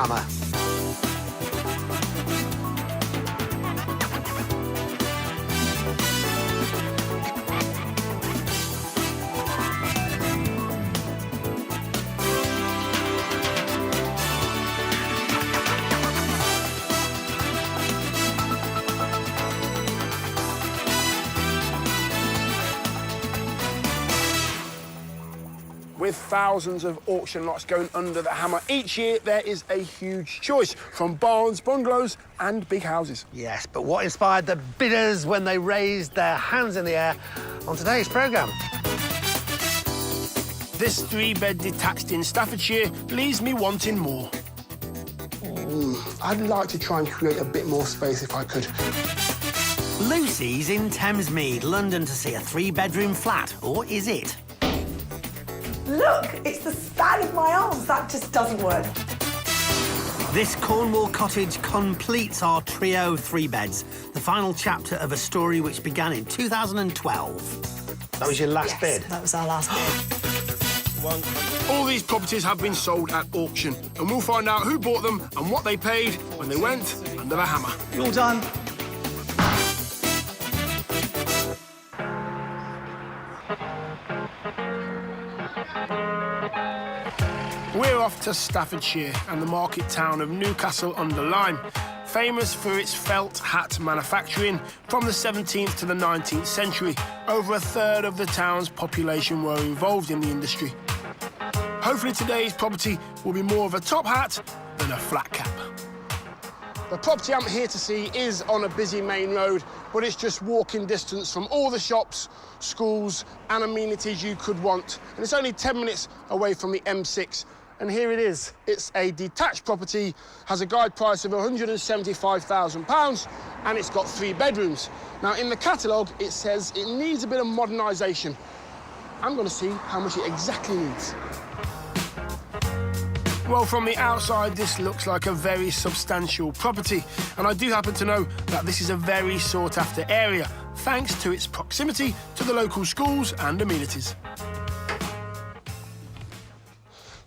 Hammer. With thousands of auction lots going under the hammer each year, there is a huge choice from barns, bungalows and big houses. Yes, but what inspired the bidders when they raised their hands in the air on today's programme? This 3-bed detached in Staffordshire leaves me wanting more. I'd like to try and create a bit more space if I could. Lucy's in Thamesmead, London, to see a 3-bedroom flat, or is it? Look, it's the span of my arms. That just doesn't work. This Cornwall cottage completes our trio 3-beds, the final chapter of a story which began in 2012. That was your last bid? That was our last bid. All these properties have been sold at auction, and we'll find out who bought them and what they paid when they went under the hammer. You're all done. We're off to Staffordshire and the market town of Newcastle under Lyme, famous for its felt hat manufacturing from the 17th to the 19th century. Over a third of the town's population were involved in the industry. Hopefully today's property will be more of a top hat than a flat cap. The property I'm here to see is on a busy main road, but it's just walking distance from all the shops, schools and amenities you could want. And it's only 10 minutes away from the M6. And here it is. It's a detached property, has a guide price of £175,000, and it's got 3 bedrooms. Now, in the catalogue, it says it needs a bit of modernisation. I'm going to see how much it exactly needs. Well, from the outside, this looks like a very substantial property, and I do happen to know that this is a very sought-after area, thanks to its proximity to the local schools and amenities.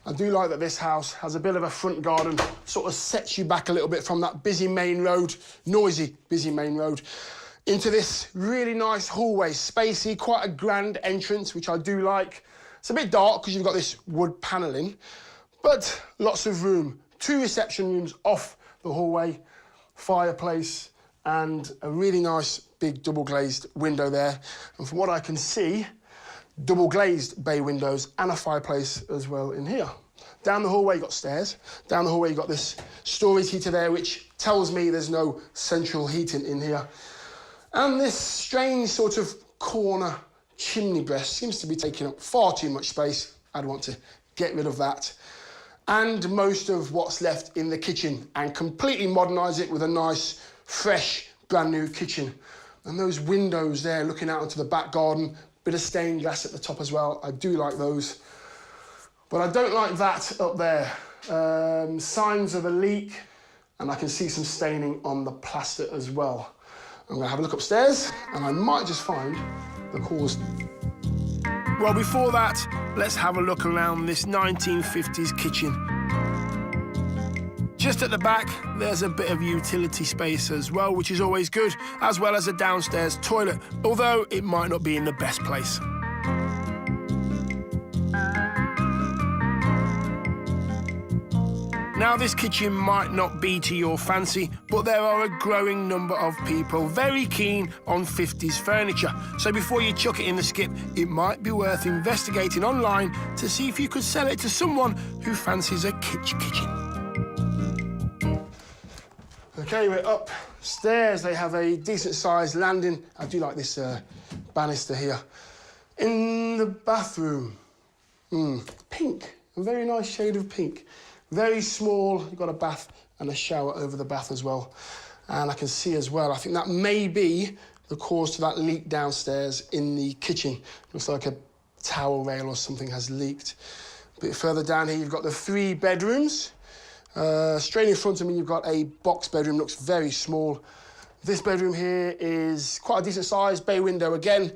I do like that this house has a bit of a front garden, sort of sets you back a little bit from that busy main road, noisy, busy main road, into this really nice hallway, spacey, quite a grand entrance, which I do like. It's a bit dark because you've got this wood panelling, but lots of room. 2 reception rooms off the hallway, fireplace, and a really nice big double glazed window there. And from what I can see, double glazed bay windows and a fireplace as well in here. Down the hallway, you've got stairs. Down the hallway, you've got this storage heater there, which tells me there's no central heating in here. And this strange sort of corner chimney breast seems to be taking up far too much space. I'd want to get rid of that. And most of what's left in the kitchen and completely modernise it with a nice, fresh, brand new kitchen. And those windows there looking out into the back garden, bit of stained glass at the top as well. I do like those. But I don't like that up there. Signs of a leak, and I can see some staining on the plaster as well. I'm going to have a look upstairs, and I might just find the cause. Well, before that, let's have a look around this 1950s kitchen. Just at the back, there's a bit of utility space as well, which is always good, as well as a downstairs toilet, although it might not be in the best place. Now, this kitchen might not be to your fancy, but there are a growing number of people very keen on 50s furniture. So before you chuck it in the skip, it might be worth investigating online to see if you could sell it to someone who fancies a kitchen. OK, we're upstairs. They have a decent-sized landing. I do like this banister here. In the bathroom, pink, a very nice shade of pink. Very small, you've got a bath and a shower over the bath as well. And I can see as well, I think that may be the cause to that leak downstairs in the kitchen. Looks like a towel rail or something has leaked. A bit further down here, you've got the 3 bedrooms. Straight in front of me, you've got a box bedroom, looks very small. This bedroom here is quite a decent size, bay window again,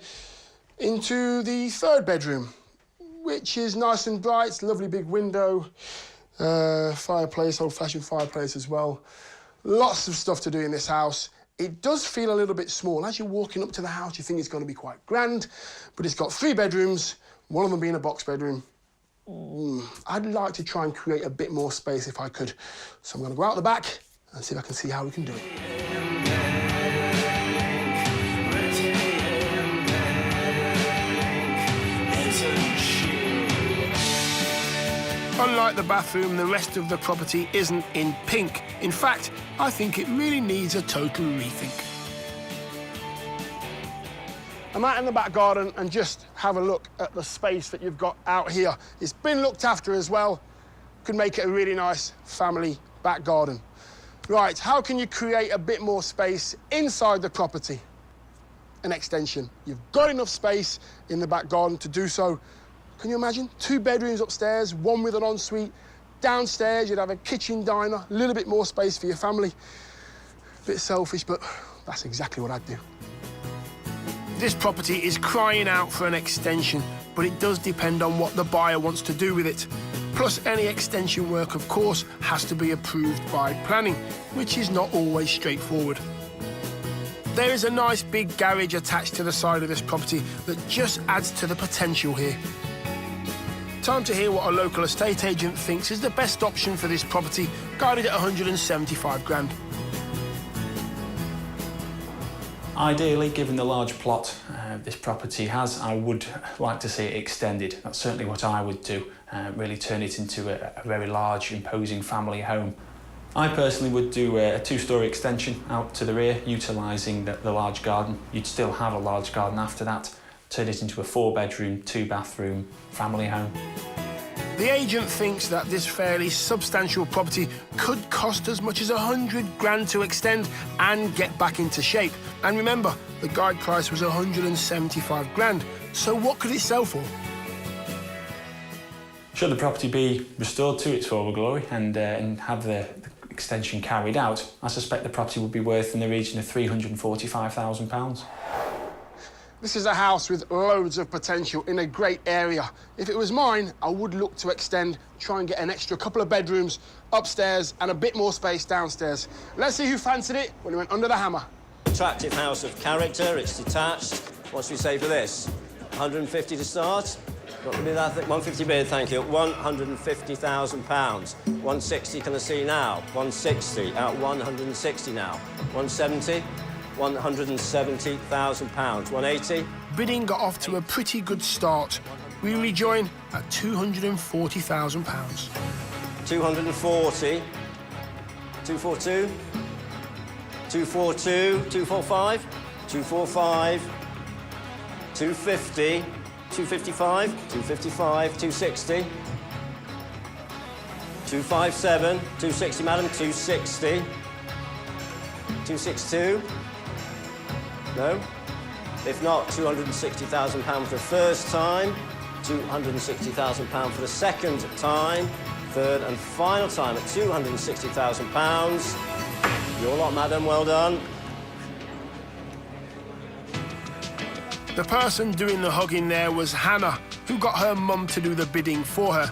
into the 3rd bedroom, which is nice and bright, lovely big window. Fireplace, old-fashioned fireplace as well. Lots of stuff to do in this house. It does feel a little bit small. As you're walking up to the house, you think it's going to be quite grand, but it's got 3 bedrooms, one of them being a box bedroom. I'd like to try and create a bit more space if I could. So I'm going to go out the back and see if I can see how we can do it. Unlike the bathroom, the rest of the property isn't in pink. In fact, I think it really needs a total rethink. I'm out in the back garden and just have a look at the space that you've got out here. It's been looked after as well. Could make it a really nice family back garden. Right, how can you create a bit more space inside the property? An extension. You've got enough space in the back garden to do so. Can you imagine? 2 bedrooms upstairs, 1 with an ensuite. Downstairs, you'd have a kitchen diner, a little bit more space for your family. A bit selfish, but that's exactly what I'd do. This property is crying out for an extension, but it does depend on what the buyer wants to do with it. Plus, any extension work, of course, has to be approved by planning, which is not always straightforward. There is a nice big garage attached to the side of this property that just adds to the potential here. Time to hear what a local estate agent thinks is the best option for this property, guided at 175 grand. Ideally, given the large plot this property has, I would like to see it extended. That's certainly what I would do, really turn it into a very large, imposing family home. I personally would do a 2-storey extension out to the rear, utilising the large garden. You'd still have a large garden after that, turn it into a 4-bedroom, 2-bathroom family home. The agent thinks that this fairly substantial property could cost as much as 100 grand to extend and get back into shape. And remember, the guide price was 175 grand. So what could it sell for? Should the property be restored to its former glory and have the extension carried out, I suspect the property would be worth in the region of £345,000. This is a house with loads of potential in a great area. If it was mine, I would look to extend, try and get an extra couple of bedrooms upstairs and a bit more space downstairs. Let's see who fancied it when he went under the hammer. Attractive house of character, it's detached. What should we say for this? 150 to start? What would be that? 150 bid, thank you. £150,000. 160 can I see now? 160, out 160 now. 170? £170,000. 180? Bidding got off to a pretty good start. We rejoin at £240,000. 240. 242. 242. 245. 245. 250. 255. 255. 260. 257. 260, madam. 260. 262. No? If not, £260,000 for the first time, £260,000 for the second time, third and final time at £260,000. Your lot, madam, well done. The person doing the hugging there was Hannah, who got her mum to do the bidding for her.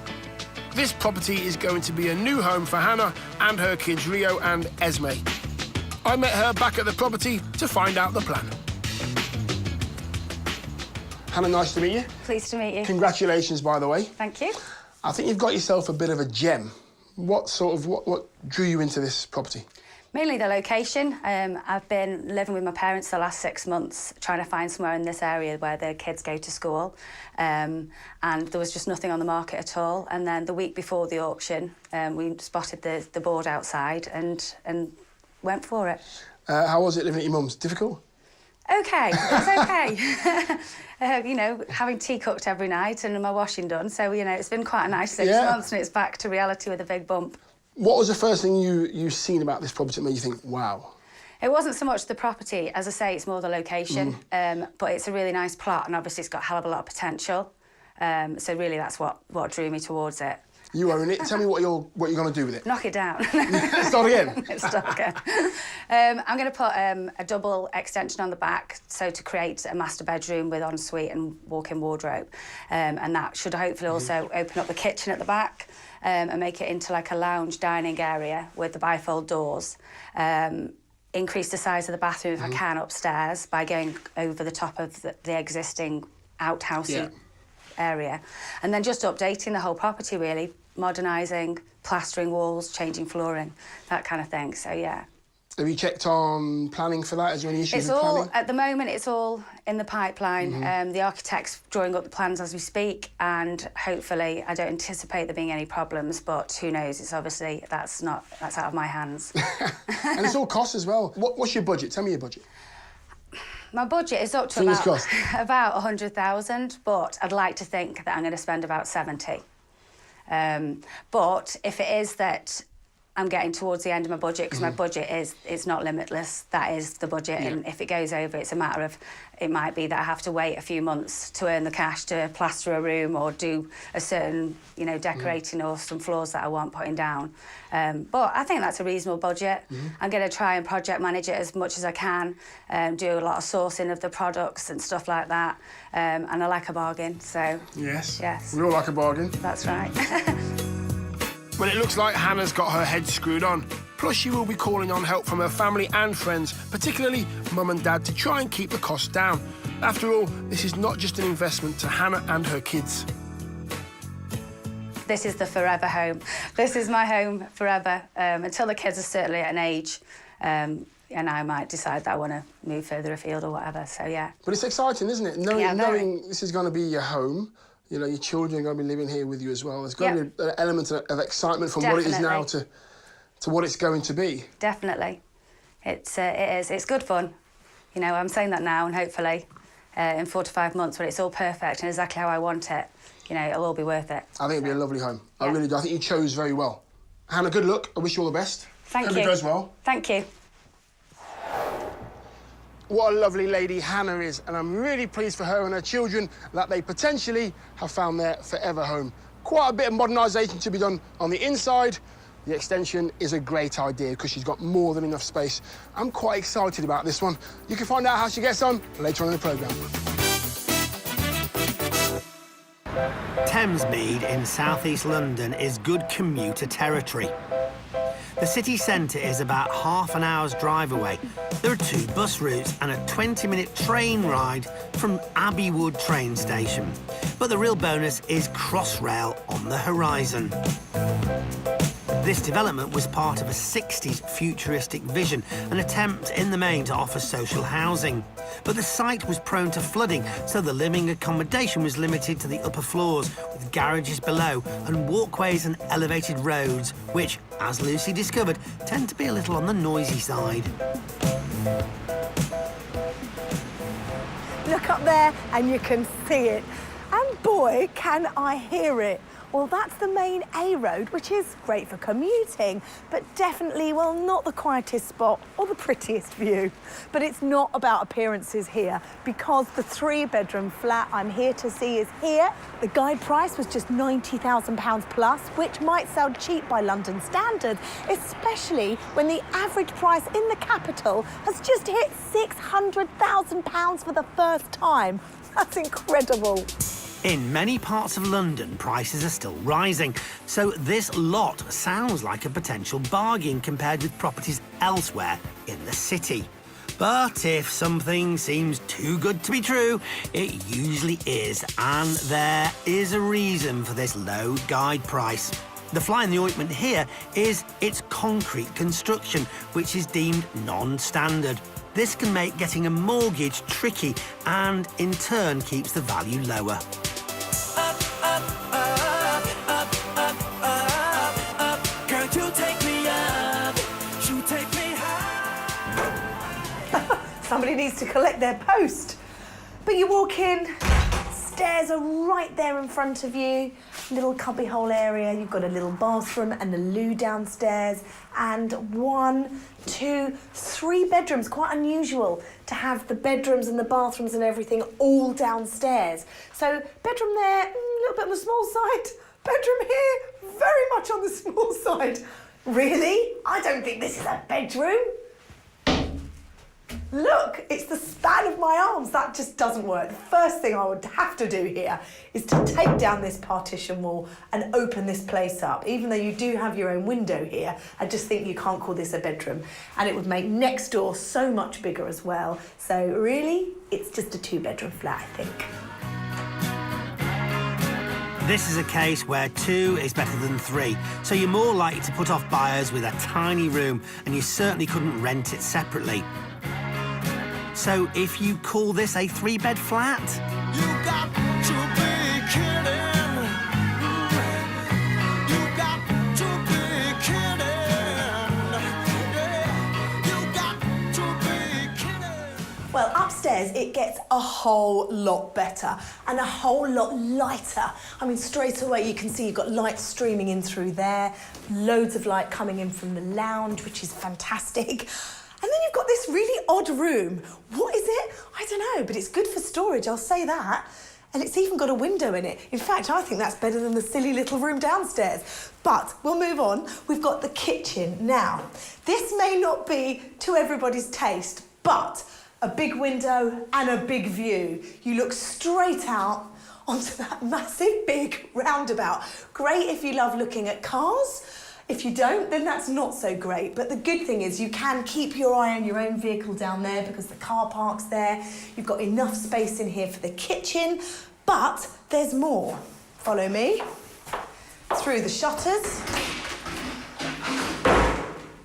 This property is going to be a new home for Hannah and her kids Rio and Esme. I met her back at the property to find out the plan. Hannah, nice to meet you. Pleased to meet you. Congratulations, by the way. Thank you. I think you've got yourself a bit of a gem. What drew you into this property? Mainly the location. I've been living with my parents the last 6 months, trying to find somewhere in this area where the kids go to school. And there was just nothing on the market at all. And then the week before the auction, we spotted the board outside and went for it. How was it living at your mum's? Difficult? OK, it's OK. You know, having tea cooked every night and my washing done. So, you know, it's been quite a nice 6 months and it's back to reality with a big bump. What was the first thing you seen about this property that made you think, wow? It wasn't so much the property. As I say, it's more the location. But it's a really nice plot and obviously it's got a hell of a lot of potential. So really that's what drew me towards it. You own it. Tell me what you're going to do with it. Knock it down. Start again. Start again. I'm going to put a double extension on the back, so to create a master bedroom with ensuite and walk-in wardrobe. And that should hopefully also open up the kitchen at the back. and make it into like a lounge dining area with the bifold doors. Increase the size of the bathroom if I can upstairs by going over the top of the existing outhouse area. And then just updating the whole property, really, modernising, plastering walls, changing flooring, that kind of thing. So, yeah. Have you checked on planning for that? Is there any issues with planning? At the moment, it's all in the pipeline. The architect's drawing up the plans as we speak, and hopefully, I don't anticipate there being any problems, but who knows? It's obviously, that's out of my hands. And it's all costs as well. What's your budget? Tell me your budget. My budget is up to about 100,000, but I'd like to think that I'm going to spend about 70. But if it is that I'm getting towards the end of my budget, because my budget it's not limitless. That is the budget, and if it goes over, it's a matter of, it might be that I have to wait a few months to earn the cash to plaster a room or do a certain, decorating or some floors that I want putting down. But I think that's a reasonable budget. I'm going to try and project manage it as much as I can, do a lot of sourcing of the products and stuff like that. And I like a bargain, so... Yes. Yes. We all like a bargain. That's right. Well, it looks like Hannah's got her head screwed on. Plus, she will be calling on help from her family and friends, particularly Mum and Dad, to try and keep the costs down. After all, this is not just an investment to Hannah and her kids. This is the forever home. This is my home forever, until the kids are certainly at an age, and I might decide that I want to move further afield or whatever, so yeah. But it's exciting, isn't it? Knowing this is going to be your home. Your children are going to be living here with you as well. There's going to be an element of excitement from what it is now to what it's going to be. Definitely. It is. It's good fun. I'm saying that now, and hopefully in 4 to 5 months when it's all perfect and exactly how I want it, it'll all be worth it. I think it'll be a lovely home. I really do. I think you chose very well. Hannah, good luck. I wish you all the best. Thank you. Hope it goes well. Thank you. What a lovely lady Hannah is, and I'm really pleased for her and her children that they potentially have found their forever home. Quite a bit of modernisation to be done on the inside. The extension is a great idea because she's got more than enough space. I'm quite excited about this one. You can find out how she gets on later on in the programme. Thamesmead in southeast London is good commuter territory. The city centre is about half an hour's drive away. There are 2 bus routes and a 20-minute train ride from Abbeywood train station. But the real bonus is Crossrail on the horizon. This development was part of a 60s futuristic vision, an attempt in the main to offer social housing. But the site was prone to flooding, so the living accommodation was limited to the upper floors, with garages below and walkways and elevated roads, which, as Lucy discovered, tend to be a little on the noisy side. Look up there and you can see it. And boy, can I hear it. Well, that's the main A road, which is great for commuting, but definitely, well, not the quietest spot or the prettiest view. But it's not about appearances here, because the 3-bedroom flat I'm here to see is here. The guide price was just £90,000 plus, which might sound cheap by London standards, especially when the average price in the capital has just hit £600,000 for the first time. That's incredible. In many parts of London, prices are still rising, so this lot sounds like a potential bargain compared with properties elsewhere in the city. But if something seems too good to be true, it usually is, and there is a reason for this low guide price. The fly in the ointment here is its concrete construction, which is deemed non-standard. This can make getting a mortgage tricky and, in turn, keeps the value lower. Somebody needs to collect their post. But you walk in, stairs are right there in front of you, little cubbyhole area, you've got a little bathroom and a loo downstairs, and 1, 2, 3 bedrooms. Quite unusual to have the bedrooms and the bathrooms and everything all downstairs. So bedroom there, a little bit on the small side. Bedroom here, very much on the small side. Really? I don't think this is a bedroom. Look, it's the span of my arms. That just doesn't work. The first thing I would have to do here is to take down this partition wall and open this place up. Even though you do have your own window here, I just think you can't call this a bedroom. And it would make next door so much bigger as well. So really, it's just a 2-bedroom flat, I think. This is a case where 2 is better than 3, so you're more likely to put off buyers with a tiny room, and you certainly couldn't rent it separately. So if you call this a 3-bed flat? You got to be kidding. You got to be kidding. Yeah, you got to be kidding. Well, upstairs it gets a whole lot better and a whole lot lighter. I mean, straight away you can see you've got light streaming in through there, loads of light coming in from the lounge, which is fantastic. And then you've got this really odd room. What is it? I don't know, but it's good for storage, I'll say that. And it's even got a window in it. In fact, I think that's better than the silly little room downstairs. But we'll move on. We've got the kitchen. Now, this may not be to everybody's taste, but a big window and a big view. You look straight out onto that massive big roundabout. Great if you love looking at cars. If you don't, then that's not so great. But the good thing is you can keep your eye on your own vehicle down there because the car park's there. You've got enough space in here for the kitchen, but there's more. Follow me. Through the shutters.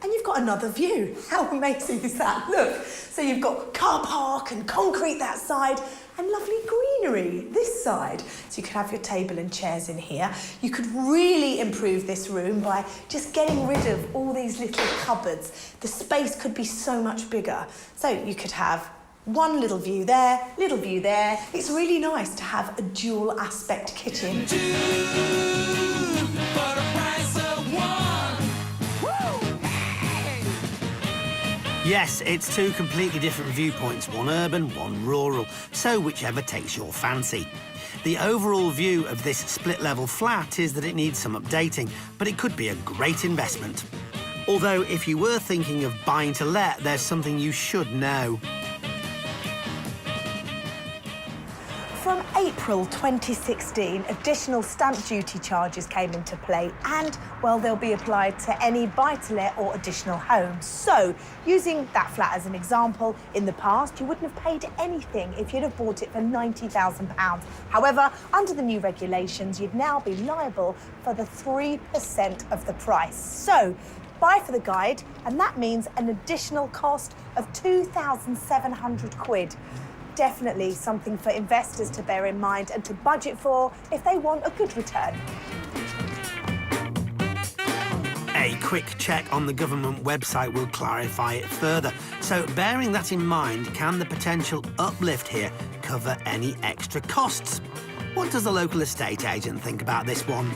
And you've got another view. How amazing is that? Look, so you've got car park and concrete that side and lovely greenery this side. So you could have your table and chairs in here. You could really improve this room by just getting rid of all these little cupboards. The space could be so much bigger. So you could have one little view there, little view there. It's really nice to have a dual aspect kitchen. Yes, it's 2 completely different viewpoints, one urban, one rural, so whichever takes your fancy. The overall view of this split-level flat is that it needs some updating, but it could be a great investment. Although, if you were thinking of buying to let, there's something you should know. From April 2016, additional stamp duty charges came into play and, well, they'll be applied to any buy-to-let or additional homes. So, using that flat as an example, in the past, you wouldn't have paid anything if you'd have bought it for £90,000. However, under the new regulations, you'd now be liable for the 3% of the price. So, buy for the guide, and that means an additional cost of £2,700. Definitely something for investors to bear in mind and to budget for if they want a good return. A quick check on the government website will clarify it further. So, bearing that in mind, can the potential uplift here cover any extra costs? What does the local estate agent think about this one?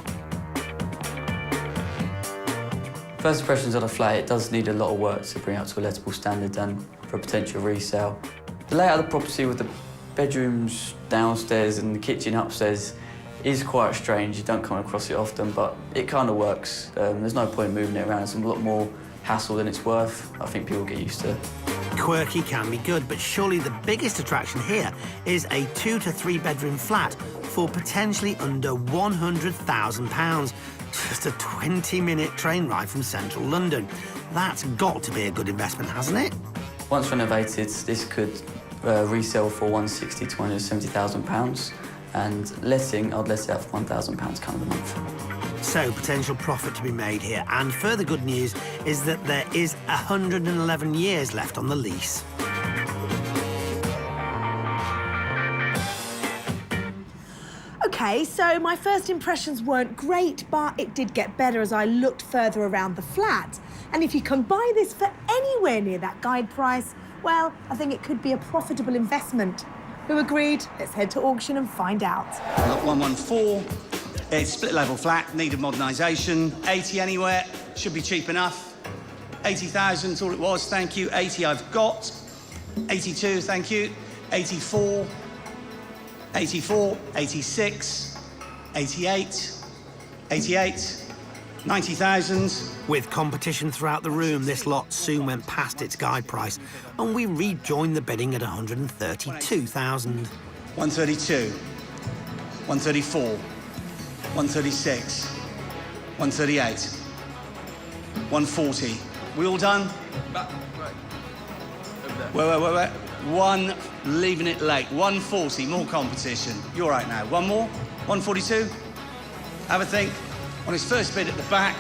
First impressions of the flat, it does need a lot of work to bring it up to a lettable standard and for a potential resale. The layout of the property with the bedrooms downstairs and the kitchen upstairs is quite strange. You don't come across it often, but it kind of works. There's no point moving it around. It's a lot more hassle than it's worth. I think people get used to it. Quirky can be good, but surely the biggest attraction here is a 2 to 3 bedroom flat for potentially under £100,000. Just a 20-minute train ride from central London. That's got to be a good investment, hasn't it? Once renovated, this could resell for £160,000 to £170,000, and letting, I'd let it out for £1,000 kind of a month. So, potential profit to be made here. And further good news is that there is 111 years left on the lease. OK, so my first impressions weren't great, but it did get better as I looked further around the flat. And if you can buy this for anywhere near that guide price, well, I think it could be a profitable investment. Who agreed? Let's head to auction and find out. Lot 114. It's split-level flat, needed modernisation. 80 anywhere, should be cheap enough. 80,000 is all it was, thank you. 80 I've got. 82, thank you. 84. 84, 86, 88, 88, 90,000. With competition throughout the room, this lot soon went past its guide price, and we rejoined the bidding at 132,000. 132, 134, 136, 138, 140. We all done? Wait. One, leaving it late. 140, more competition. You're right now. One more? 142? Have a think. On his first bid at the back,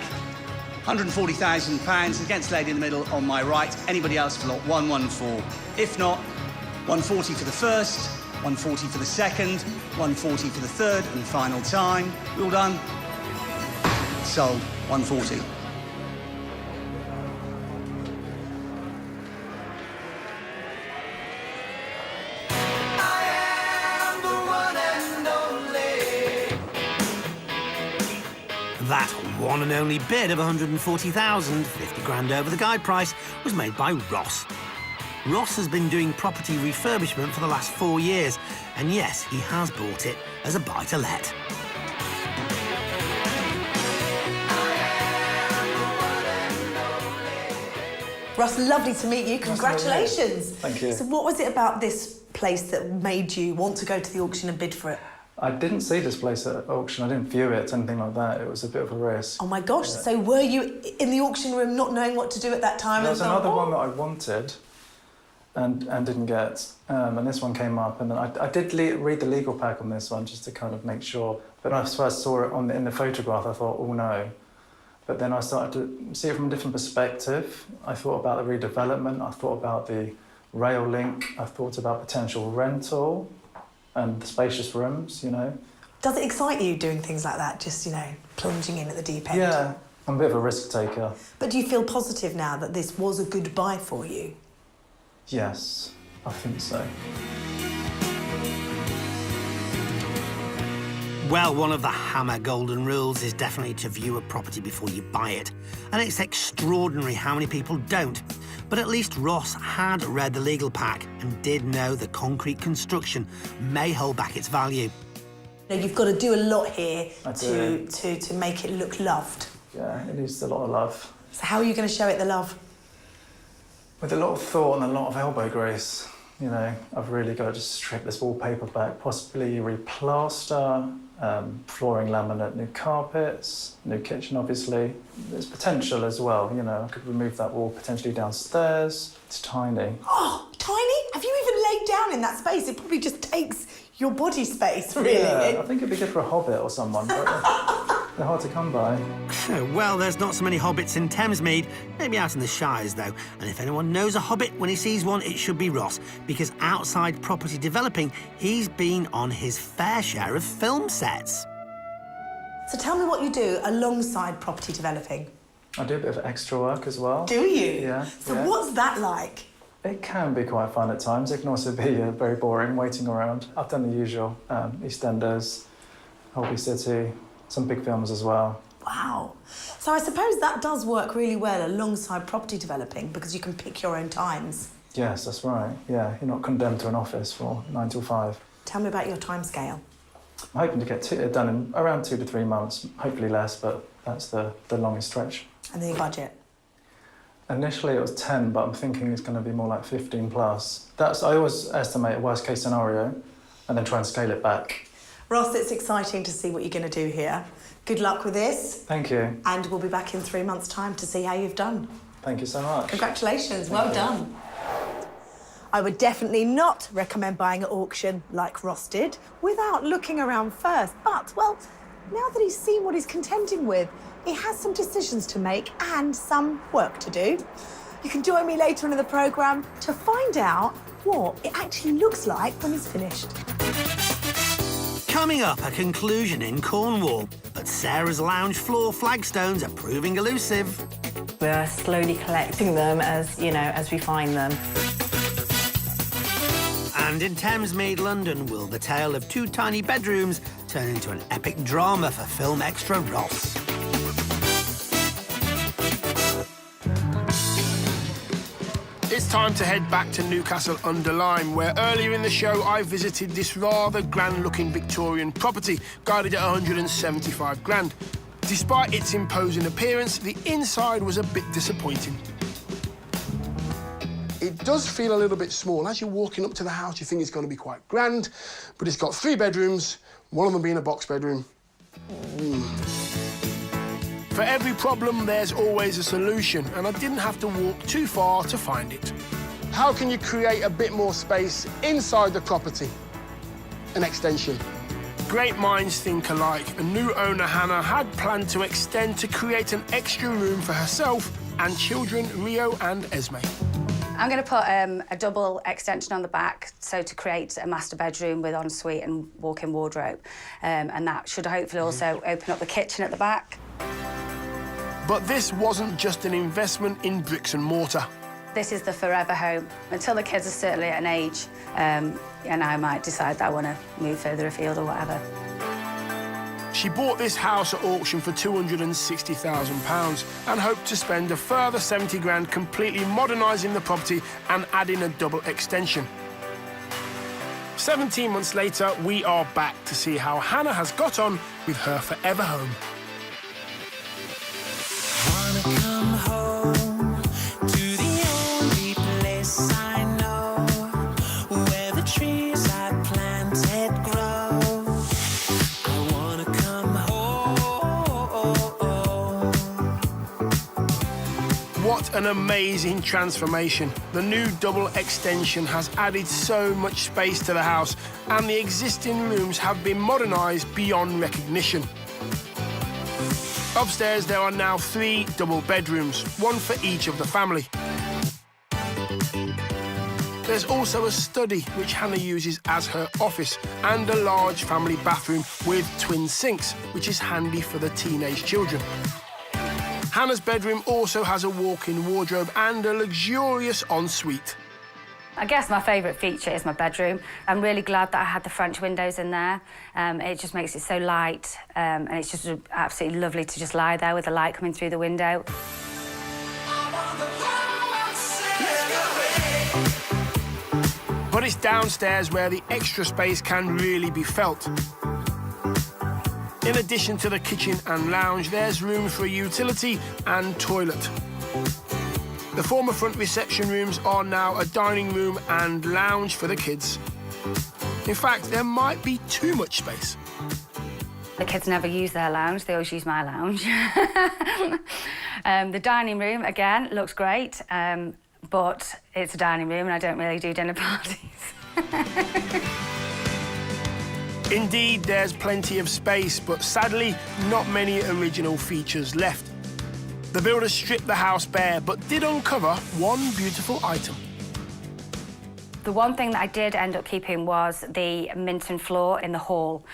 £140,000 against lady in the middle on my right. Anybody else for lot 114? If not, 140 for the first, 140 for the second, 140 for the third and final time. We all done? Sold. 140. That one and only bid of 140,000, 50 grand over the guide price, was made by Ross. Ross has been doing property refurbishment for the last 4 years, and yes, he has bought it as a buy-to-let. Ross, lovely to meet you. Congratulations. Thank you. So what was it about this place that made you want to go to the auction and bid for it? I didn't see this place at auction. I didn't view it, anything like that. It was a bit of a risk. Oh my gosh, so were you in the auction room not knowing what to do at that time? There was another one that I wanted and didn't get. And this one came up, and then I did read the legal pack on this one just to kind of make sure. But when I first saw it in the photograph, I thought, oh no. But then I started to see it from a different perspective. I thought about the redevelopment, I thought about the rail link, I thought about potential rental and the spacious rooms, you know. Does it excite you doing things like that, just, you know, plunging in at the deep end? Yeah, I'm a bit of a risk taker. But do you feel positive now that this was a good buy for you? Yes, I think so. Well, one of the Hammer golden rules is definitely to view a property before you buy it. And it's extraordinary how many people don't. But at least Ross had read the legal pack and did know the concrete construction may hold back its value. You know, you've got to do a lot here I do. to make it look loved. Yeah, it needs a lot of love. So how are you going to show it the love? With a lot of thought and a lot of elbow grease. You know, I've really got to just strip this wallpaper back, possibly replaster, flooring laminate, new carpets, new kitchen, obviously. There's potential as well, you know, I could remove that wall potentially downstairs. It's tiny. Oh, tiny? Have you even laid down in that space? It probably just takes your body space, really. Yeah, I think it'd be good for a hobbit or someone, but they're hard to come by. Well, there's not so many hobbits in Thamesmead, maybe out in the Shires, though. And if anyone knows a hobbit when he sees one, it should be Ross, because outside property developing, he's been on his fair share of film sets. So tell me what you do alongside property developing. I do a bit of extra work as well. Do you? Yeah. So yeah. what's that like? It can be quite fun at times. It can also be very boring, waiting around. I've done the usual, EastEnders, Holby City, some big films as well. Wow. So I suppose that does work really well alongside property developing because you can pick your own times. Yes, that's right. Yeah, you're not condemned to an office for 9 till 5. Tell me about your timescale. I'm hoping to get it done in around 2 to 3 months, hopefully less, but that's the longest stretch. And then your budget? Initially it was 10, but I'm thinking it's going to be more like 15 plus. I always estimate a worst case scenario and then try and scale it back. Ross, it's exciting to see what you're going to do here. Good luck with this. Thank you. And we'll be back in 3 months' time to see how you've done. Thank you so much. Congratulations, well done. I would definitely not recommend buying at auction like Ross did without looking around first. But, well, now that he's seen what he's contending with, he has some decisions to make and some work to do. You can join me later in the programme to find out what it actually looks like when he's finished. Coming up, a conclusion in Cornwall, but Sarah's lounge floor flagstones are proving elusive. We're slowly collecting them as we find them. And in Thamesmead, London, will the tale of 2 tiny bedrooms turn into an epic drama for film extra Ross? It's time to head back to Newcastle-under-Lyme, where earlier in the show I visited this rather grand-looking Victorian property, guided at 175 grand. Despite its imposing appearance, the inside was a bit disappointing. It does feel a little bit small. As you're walking up to the house, you think it's going to be quite grand, but it's got 3 bedrooms, one of them being a box bedroom. For every problem, there's always a solution, and I didn't have to walk too far to find it. How can you create a bit more space inside the property? An extension. Great minds think alike. A new owner, Hannah, had planned to extend to create an extra room for herself and children, Rio and Esme. I'm going to put a double extension on the back, so to create a master bedroom with ensuite and walk-in wardrobe. And that should hopefully also open up the kitchen at the back. But this wasn't just an investment in bricks and mortar. This is the forever home, until the kids are certainly at an age, and I might decide that I want to move further afield or whatever. She bought this house at auction for £260,000 and hoped to spend a further 70 grand completely modernising the property and adding a double extension. 17 months later, we are back to see how Hannah has got on with her forever home. Wanna come home to the only place I know, where the trees I planted grow. I wanna come home. What an amazing transformation. The new double extension has added so much space to the house, and the existing rooms have been modernised beyond recognition. Upstairs, there are now 3 double bedrooms, one for each of the family. There's also a study, which Hannah uses as her office, and a large family bathroom with twin sinks, which is handy for the teenage children. Hannah's bedroom also has a walk-in wardrobe and a luxurious ensuite. I guess my favourite feature is my bedroom. I'm really glad that I had the French windows in there. It just makes it so light, and it's just absolutely lovely to just lie there with the light coming through the window. But it's downstairs where the extra space can really be felt. In addition to the kitchen and lounge, there's room for a utility and toilet. The former front reception rooms are now a dining room and lounge for the kids. In fact, there might be too much space. The kids never use their lounge, they always use my lounge. The dining room, again, looks great, but it's a dining room and I don't really do dinner parties. Indeed, there's plenty of space, but sadly, not many original features left. The builders stripped the house bare, but did uncover one beautiful item. The one thing that I did end up keeping was the Minton floor in the hall.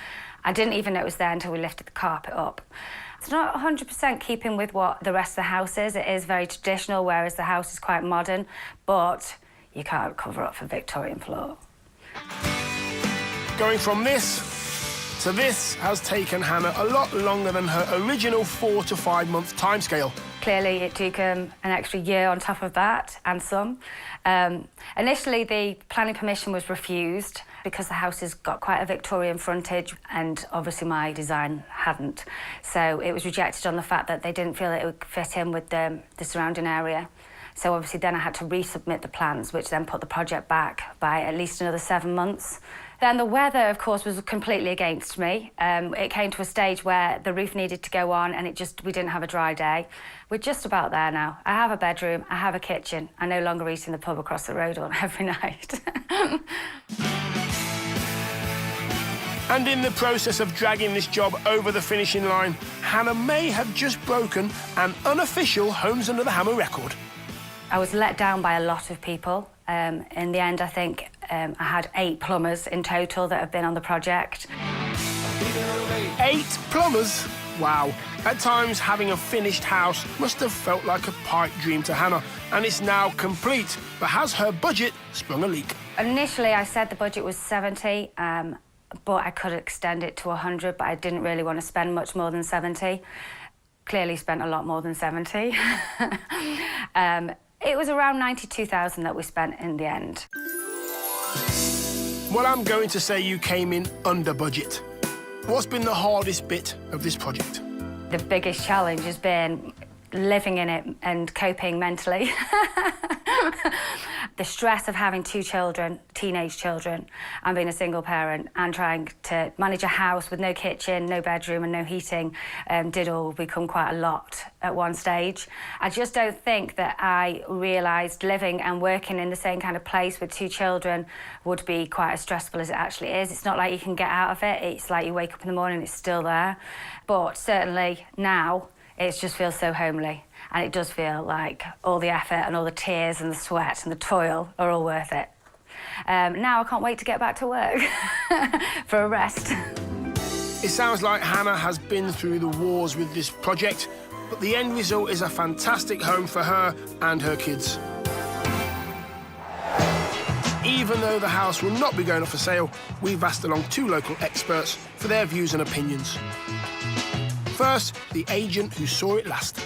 I didn't even know it was there until we lifted the carpet up. It's not 100% keeping with what the rest of the house is. It is very traditional, whereas the house is quite modern, but you can't cover up for Victorian floor. Going from this to this has taken Hannah a lot longer than her original 4 to 5 month timescale. Clearly, it took an extra year on top of that, and some. Initially, the planning permission was refused because the house has got quite a Victorian frontage, and obviously my design hadn't. So it was rejected on the fact that they didn't feel it would fit in with the surrounding area. So obviously then I had to resubmit the plans, which then put the project back by at least another 7 months. Then the weather, of course, was completely against me. It came to a stage where the roof needed to go on and we didn't have a dry day. We're just about there now. I have a bedroom, I have a kitchen. I no longer eat in the pub across the road every night. And in the process of dragging this job over the finishing line, Hannah may have just broken an unofficial Homes Under the Hammer record. I was let down by a lot of people. In the end, I think I had 8 plumbers in total that have been on the project. 8 plumbers? Wow. At times, having a finished house must have felt like a pipe dream to Hannah, and it's now complete. But has her budget sprung a leak? Initially, I said the budget was 70, but I could extend it to 100, but I didn't really want to spend much more than 70. Clearly spent a lot more than 70. It was around 92,000 that we spent in the end. Well, I'm going to say you came in under budget. What's been the hardest bit of this project? The biggest challenge has been living in it and coping mentally. The stress of having 2 children, teenage children, and being a single parent and trying to manage a house with no kitchen, no bedroom and no heating did all become quite a lot at one stage. I just don't think that I realised living and working in the same kind of place with 2 children would be quite as stressful as it actually is. It's not like you can get out of it. It's like you wake up in the morning, it's still there. But certainly now, it just feels so homely, and it does feel like all the effort and all the tears and the sweat and the toil are all worth it. Now I can't wait to get back to work for a rest. It sounds like Hannah has been through the wars with this project, but the end result is a fantastic home for her and her kids. Even though the house will not be going up for sale, we've asked along 2 local experts for their views and opinions. First, the agent who saw it last.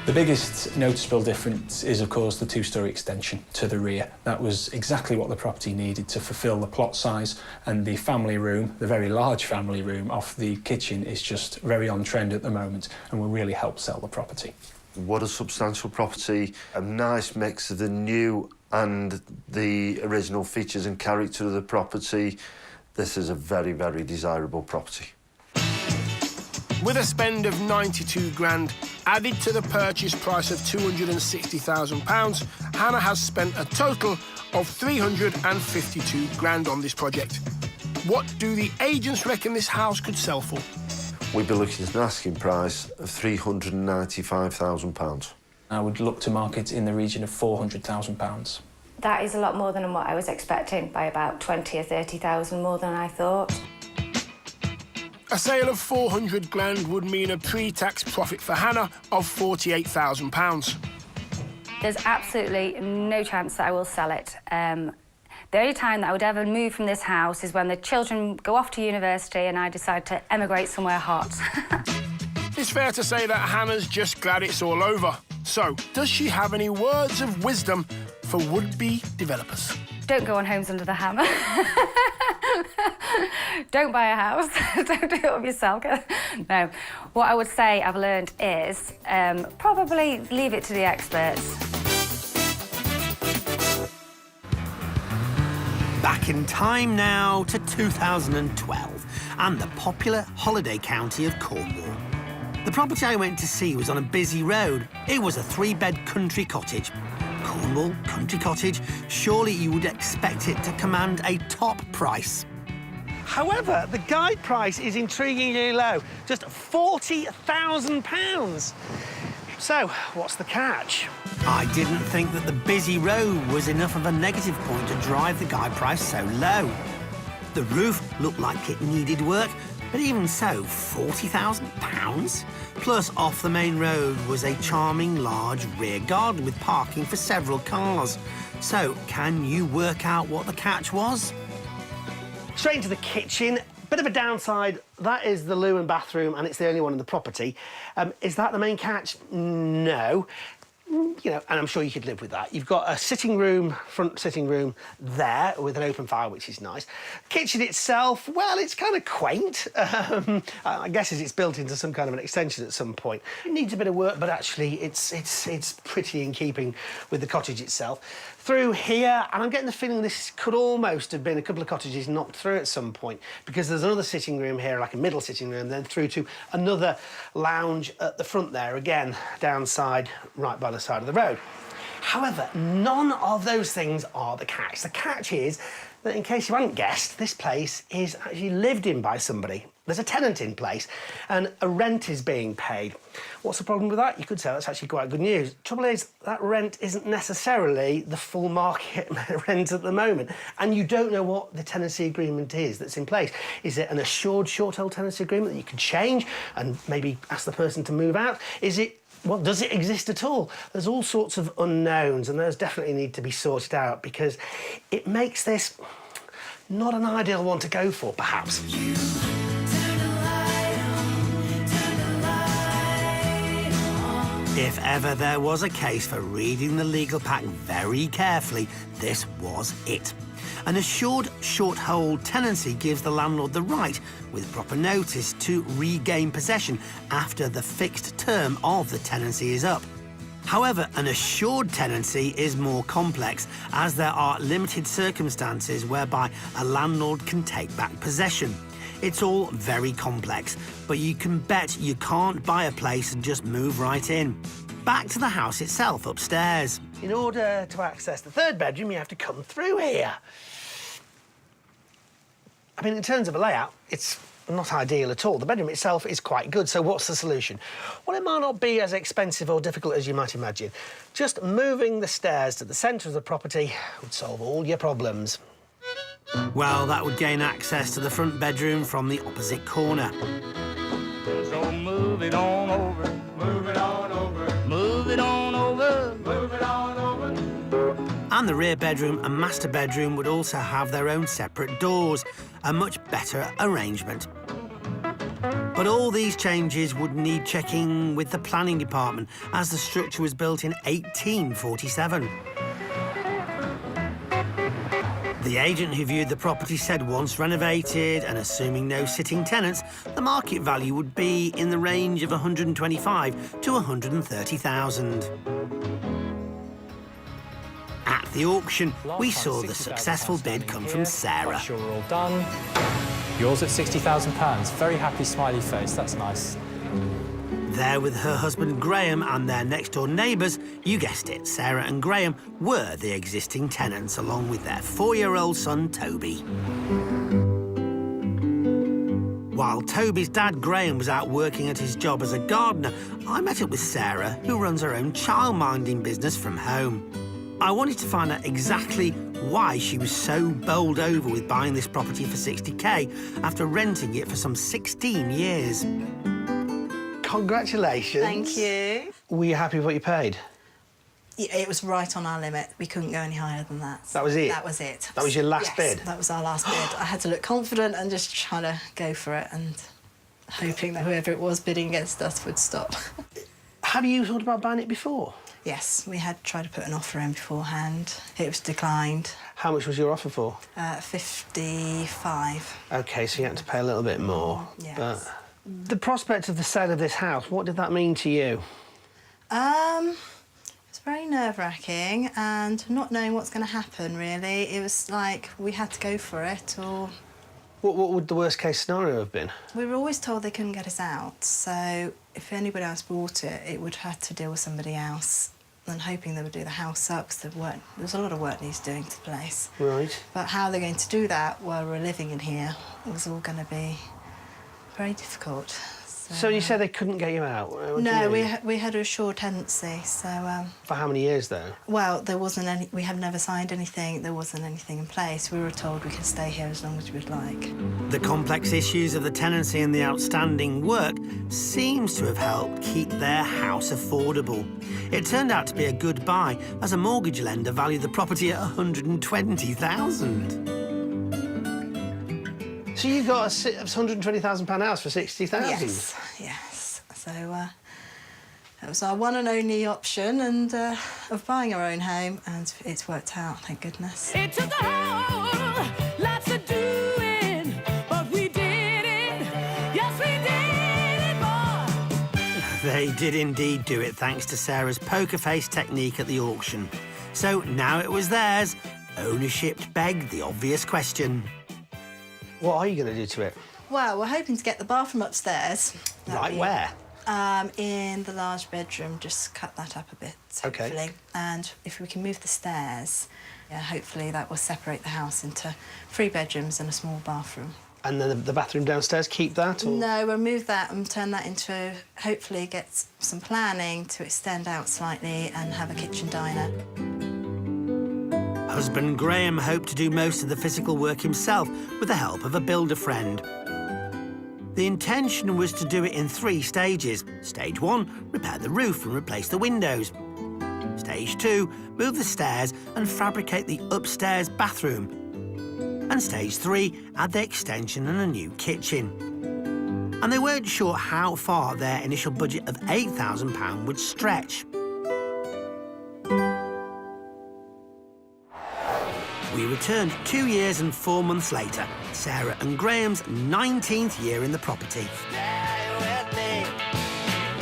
The biggest noticeable difference is, of course, the 2-storey extension to the rear. That was exactly what the property needed to fulfil the plot size, and the family room, the very large family room off the kitchen, is just very on trend at the moment and will really help sell the property. What a substantial property, a nice mix of the new and the original features and character of the property. This is a very, very desirable property. With a spend of 92 grand added to the purchase price of £260,000, Hannah has spent a total of 352 grand on this project. What do the agents reckon this house could sell for? We'd be looking at an asking price of £395,000. I would look to market in the region of £400,000. That is a lot more than what I was expecting, by about 20 or 30,000 more than I thought. A sale of 400 grand would mean a pre-tax profit for Hannah of £48,000. There's absolutely no chance that I will sell it. The only time that I would ever move from this house is when the children go off to university and I decide to emigrate somewhere hot. It's fair to say that Hannah's just glad it's all over. So, does she have any words of wisdom for would-be developers? Don't go on Homes Under the Hammer. Don't buy a house. Don't do it with yourself. No. What I would say I've learned is probably leave it to the experts. Back in time now to 2012 and the popular holiday county of Cornwall. The property I went to see was on a busy road. It was a 3-bed country cottage. Cornwall country cottage, surely you would expect it to command a top price. However, the guide price is intriguingly low, just £40,000. So, what's the catch? I didn't think that the busy road was enough of a negative point to drive the guide price so low. The roof looked like it needed work, but even so, £40,000? Plus, off the main road was a charming large rear garden with parking for several cars. So, can you work out what the catch was? Straight into the kitchen. Bit of a downside, that is the loo and bathroom, and it's the only one in the property. Is that the main catch? No. You know, and I'm sure you could live with that. You've got a sitting room, front sitting room there with an open fire, which is nice. Kitchen itself, well, it's kind of quaint. I guess it's built into some kind of an extension at some point. It needs a bit of work, but actually it's pretty in keeping with the cottage itself. Through here, and I'm getting the feeling this could almost have been a couple of cottages knocked through at some point, because there's another sitting room here, like a middle sitting room, then through to another lounge at the front there, again, downside, right by the side of the road. However, none of those things are the catch. The catch is that, in case you hadn't guessed, this place is actually lived in by somebody. There's a tenant in place and a rent is being paid. What's the problem with that? You could say that's actually quite good news. Trouble is, that rent isn't necessarily the full market rent at the moment, and you don't know what the tenancy agreement is that's in place. Is it an assured short-hold tenancy agreement that you can change and maybe ask the person to move out? Is it well, does it exist at all? There's all sorts of unknowns, and those definitely need to be sorted out, because it makes this not an ideal one to go for, perhaps. If ever there was a case for reading the legal pack very carefully, this was it. An assured short-hold tenancy gives the landlord the right, with proper notice, to regain possession after the fixed term of the tenancy is up. However, an assured tenancy is more complex, as there are limited circumstances whereby a landlord can take back possession. It's all very complex, but you can bet you can't buy a place and just move right in. Back to the house itself upstairs. In order to access the third bedroom, you have to come through here. I mean, in terms of a layout, it's not ideal at all. The bedroom itself is quite good, so what's the solution? Well, it might not be as expensive or difficult as you might imagine. Just moving the stairs to the centre of the property would solve all your problems. Well, that would gain access to the front bedroom from the opposite corner. So move it on over, move it on over, move it on over, move it on over. And the rear bedroom and master bedroom would also have their own separate doors, a much better arrangement. But all these changes would need checking with the planning department, as the structure was built in 1847. The agent who viewed the property said once renovated and assuming no sitting tenants, the market value would be in the range of 125 to 130,000. At the auction, we saw the successful bid come from Sarah. Sure we're all done. Yours at £60,000. Very happy, smiley face. That's nice. There with her husband Graham and their next-door neighbours, you guessed it, Sarah and Graham were the existing tenants, along with their 4-year-old son, Toby. While Toby's dad, Graham, was out working at his job as a gardener, I met up with Sarah, who runs her own childminding business from home. I wanted to find out exactly why she was so bowled over with buying this property for 60k after renting it for some 16 years. Congratulations. Thank you. Were you happy with what you paid? Yeah, it was right on our limit. We couldn't go any higher than that. That was it? That was it. That was your last bid? That was our last bid. I had to look confident and just try to go for it and hoping that whoever it was bidding against us would stop. Have you thought about buying it before? Yes, we had tried to put an offer in beforehand. It was declined. How much was your offer for? 55. OK, so you had to pay a little bit more. Yes. But the prospect of the sale of this house, what did that mean to you? It was very nerve-wracking and not knowing what's going to happen, really. It was like we had to go for it or... What would the worst-case scenario have been? We were always told they couldn't get us out, so if anybody else bought it, it would have to deal with somebody else. And hoping they would do the house up, because there's a lot of work needs doing to the place. Right. But how they're going to do that while we're living in here was all going to be very difficult. So you said they couldn't get you out? What do No, you mean? we had a assured tenancy, so... For how many years, though? Well, there wasn't any... We have never signed anything. There wasn't anything in place. We were told we could stay here as long as we'd like. The complex issues of the tenancy and the outstanding work seems to have helped keep their house affordable. It turned out to be a good buy, as a mortgage lender valued the property at £120,000. So you got a £120,000 house for 60,000? Yes, yes. So that was our one and only option and of buying our own home, and it's worked out, thank goodness. It took a whole lot to do it, but we did it. Yes, we did it, boy. They did indeed do it, thanks to Sarah's poker face technique at the auction. So now it was theirs. Ownership begged the obvious question. What are you going to do to it? Well, we're hoping to get the bathroom upstairs. Right, where? In the large bedroom, just cut that up a bit, OK. hopefully. And if we can move the stairs, hopefully that will separate the house into 3 bedrooms and a small bathroom. And then the bathroom downstairs, keep that? Or? No, we'll move that and turn that into, hopefully get some planning to extend out slightly and have a kitchen diner. Husband Graham hoped to do most of the physical work himself with the help of a builder friend. The intention was to do it in 3 stages. Stage 1, repair the roof and replace the windows. Stage 2, move the stairs and fabricate the upstairs bathroom. And Stage 3, add the extension and a new kitchen. And they weren't sure how far their initial budget of £8,000 would stretch. We returned 2 years and 4 months later, Sarah and Graham's 19th year in the property. Stay with me.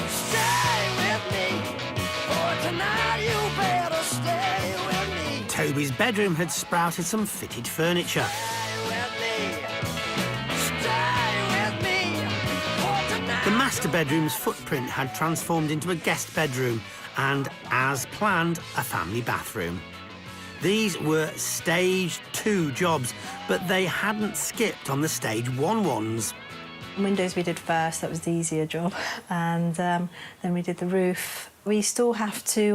Stay with me. For tonight you better stay with me. Toby's bedroom had sprouted some fitted furniture. The master bedroom's footprint had transformed into a guest bedroom and, as planned, a family bathroom. These were stage 2 jobs, but they hadn't skipped on the stage 1 ones. Windows we did first, that was the easier job, and then we did the roof. We still have to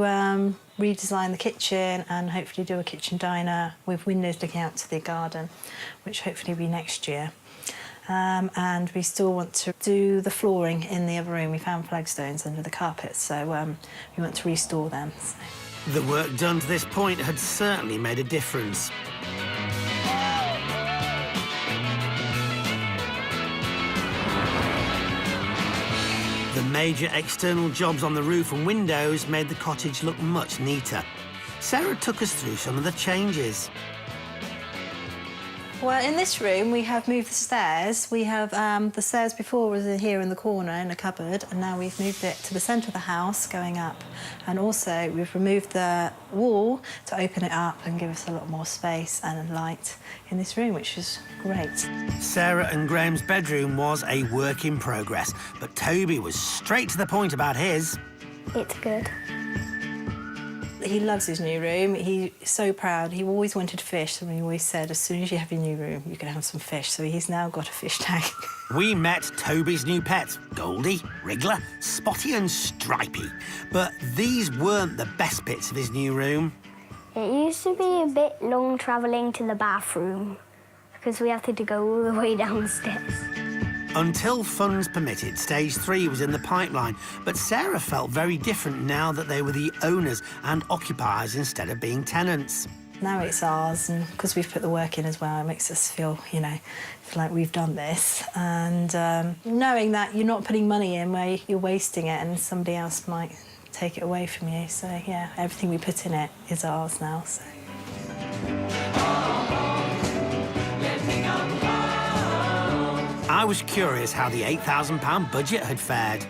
redesign the kitchen and hopefully do a kitchen diner with windows looking out to the garden, which hopefully will be next year. And we still want to do the flooring in the other room. We found flagstones under the carpet, so we want to restore them. So. The work done to this point had certainly made a difference. The major external jobs on the roof and windows made the cottage look much neater. Sarah took us through some of the changes. Well, in this room, we have moved the stairs. We have the stairs before was here in the corner in a cupboard, and now we've moved it to the centre of the house, going up. And also, we've removed the wall to open it up and give us a lot more space and light in this room, which is great. Sarah and Graham's bedroom was a work in progress, but Toby was straight to the point about his. It's good. He loves his new room. He's so proud. He always wanted fish, and he always said, as soon as you have your new room, you can have some fish. So he's now got a fish tank. We met Toby's new pets, Goldie, Wriggler, Spotty and Stripey. But these weren't the best bits of his new room. It used to be a bit long travelling to the bathroom because we had to go all the way downstairs. Until funds permitted, stage 3 was in the pipeline, but Sarah felt very different now that they were the owners and occupiers instead of being tenants. Now it's ours, and because we've put the work in as well, it makes us feel, you know, like we've done this. And knowing that you're not putting money in where you're wasting it and somebody else might take it away from you. So, yeah, everything we put in it is ours now, so. I was curious how the £8,000 budget had fared.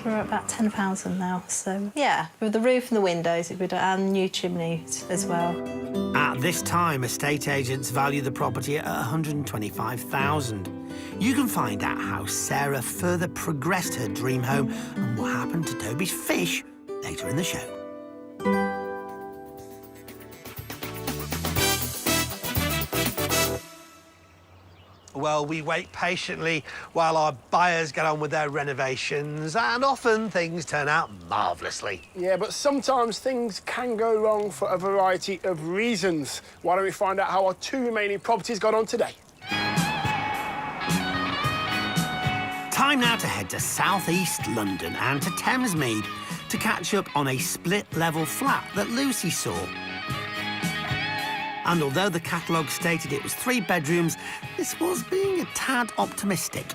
We're at about 10,000 now, so yeah, with the roof and the windows, and new chimneys as well. At this time, estate agents value the property at £125,000. You can find out how Sarah further progressed her dream home and what happened to Toby's fish later in the show. Well, we wait patiently while our buyers get on with their renovations, and often things turn out marvellously. Yeah, but sometimes things can go wrong for a variety of reasons. Why don't we find out how our 2 remaining properties got on today? Time now to head to southeast London and to Thamesmead to catch up on a split-level flat that Lucy saw. And although the catalogue stated it was 3 bedrooms, this was being a tad optimistic.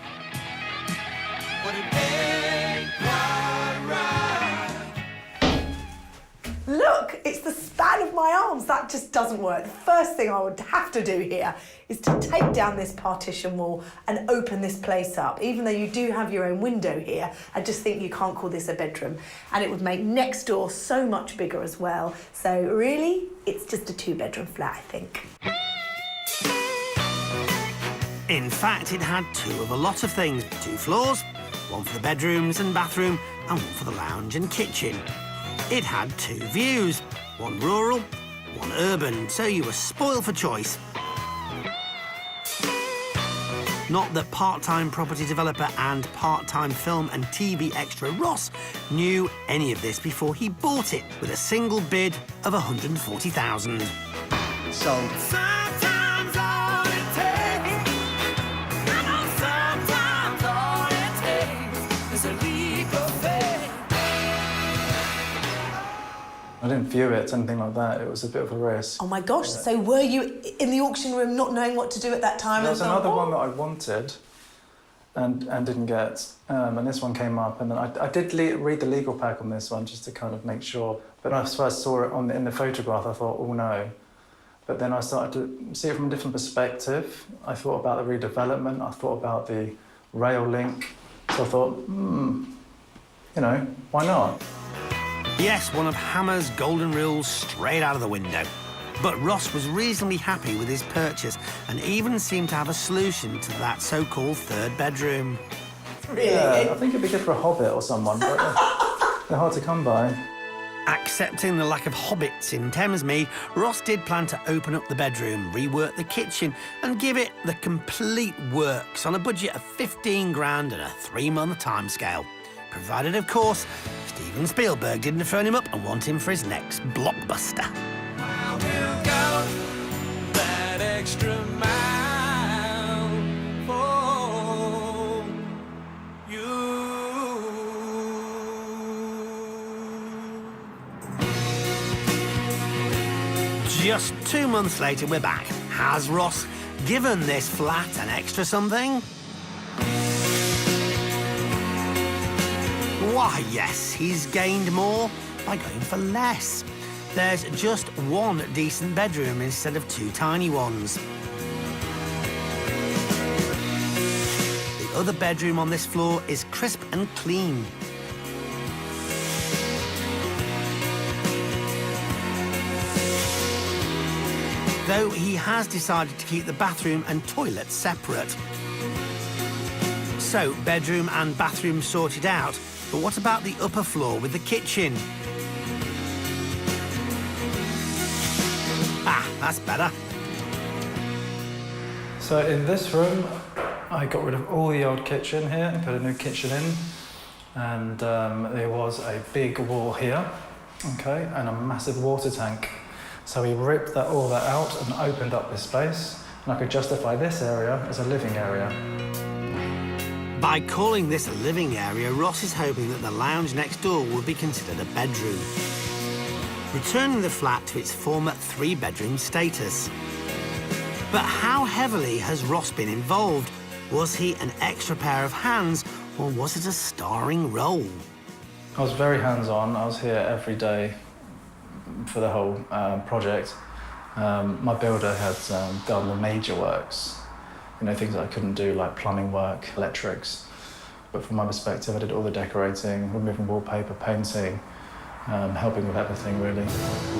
Look, it's the span of my arms. That just doesn't work. The first thing I would have to do here is to take down this partition wall and open this place up. Even though you do have your own window here, I just think you can't call this a bedroom. And it would make next door so much bigger as well. So really, it's just a 2-bedroom flat, I think. In fact, it had 2 of a lot of things. 2 floors, 1 for the bedrooms and bathroom, and 1 for the lounge and kitchen. It had 2 views, 1 rural, 1 urban, so you were spoiled for choice. Not that part-time property developer and part-time film and TV extra Ross knew any of this before he bought it with a single bid of £140,000. Sold. Sometimes all it takes, I know sometimes all it takes is a leap of faith. I didn't view it, anything like that. It was a bit of a risk. Oh my gosh, so were you in the auction room not knowing what to do at that time? There was another one that I wanted and didn't get, and this one came up, and then I did read the legal pack on this one just to kind of make sure, but when I first saw it in the photograph, I thought, oh no. But then I started to see it from a different perspective. I thought about the redevelopment, I thought about the rail link. So I thought, you know, why not? Yes, one of Hammer's golden rules straight out of the window. But Ross was reasonably happy with his purchase and even seemed to have a solution to that so-called third bedroom. Really? Yeah, I think it'd be good for a hobbit or someone, but they're hard to come by. Accepting the lack of hobbits in Thamesmead, Ross did plan to open up the bedroom, rework the kitchen and give it the complete works on a budget of 15 grand and a 3-month timescale. Provided, of course, Steven Spielberg didn't phone him up and want him for his next blockbuster. We'll go that extra mile for you. Just 2 months later, we're back. Has Ross given this flat an extra something? Why, yes, he's gained more by going for less. There's just one decent bedroom instead of 2 tiny ones. The other bedroom on this floor is crisp and clean. Though he has decided to keep the bathroom and toilet separate. So, bedroom and bathroom sorted out, but what about the upper floor with the kitchen? Ah, that's better. So in this room, I got rid of all the old kitchen here and put a new kitchen in. And there was a big wall here, okay, and a massive water tank. So we ripped all that out and opened up this space, and I could justify this area as a living area. By calling this a living area, Ross is hoping that the lounge next door will be considered a bedroom, returning the flat to its former 3-bedroom status. But how heavily has Ross been involved? Was he an extra pair of hands, or was it a starring role? I was very hands-on. I was here every day for the whole project. My builder had done the major works, you know, things that I couldn't do, like plumbing work, electrics. But from my perspective, I did all the decorating, removing wallpaper, painting, helping with everything, really.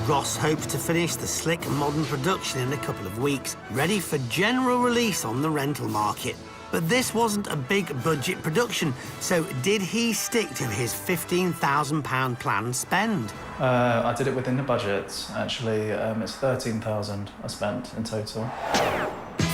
Ross hopes to finish the slick modern production in a couple of weeks, ready for general release on the rental market. But this wasn't a big budget production, so did he stick to his £15,000 planned spend? I did it within the budget, actually. It's £13,000 I spent in total.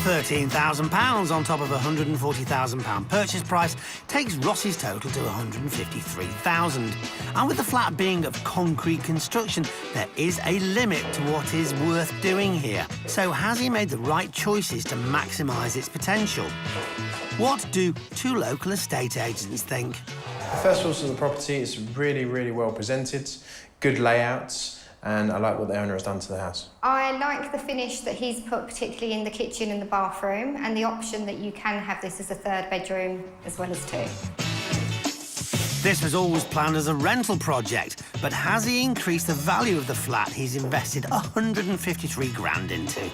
£13,000 on top of a £140,000 purchase price takes Ross's total to £153,000. And with the flat being of concrete construction, there is a limit to what is worth doing here. So has he made the right choices to maximise its potential? What do 2 local estate agents think? The first of all, to the property, it's really, really well presented, good layouts, and I like what the owner has done to the house. I like the finish that he's put, particularly in the kitchen and the bathroom, and the option that you can have this as a 3rd bedroom as well as 2. This was always planned as a rental project, but has he increased the value of the flat he's invested 153 grand into?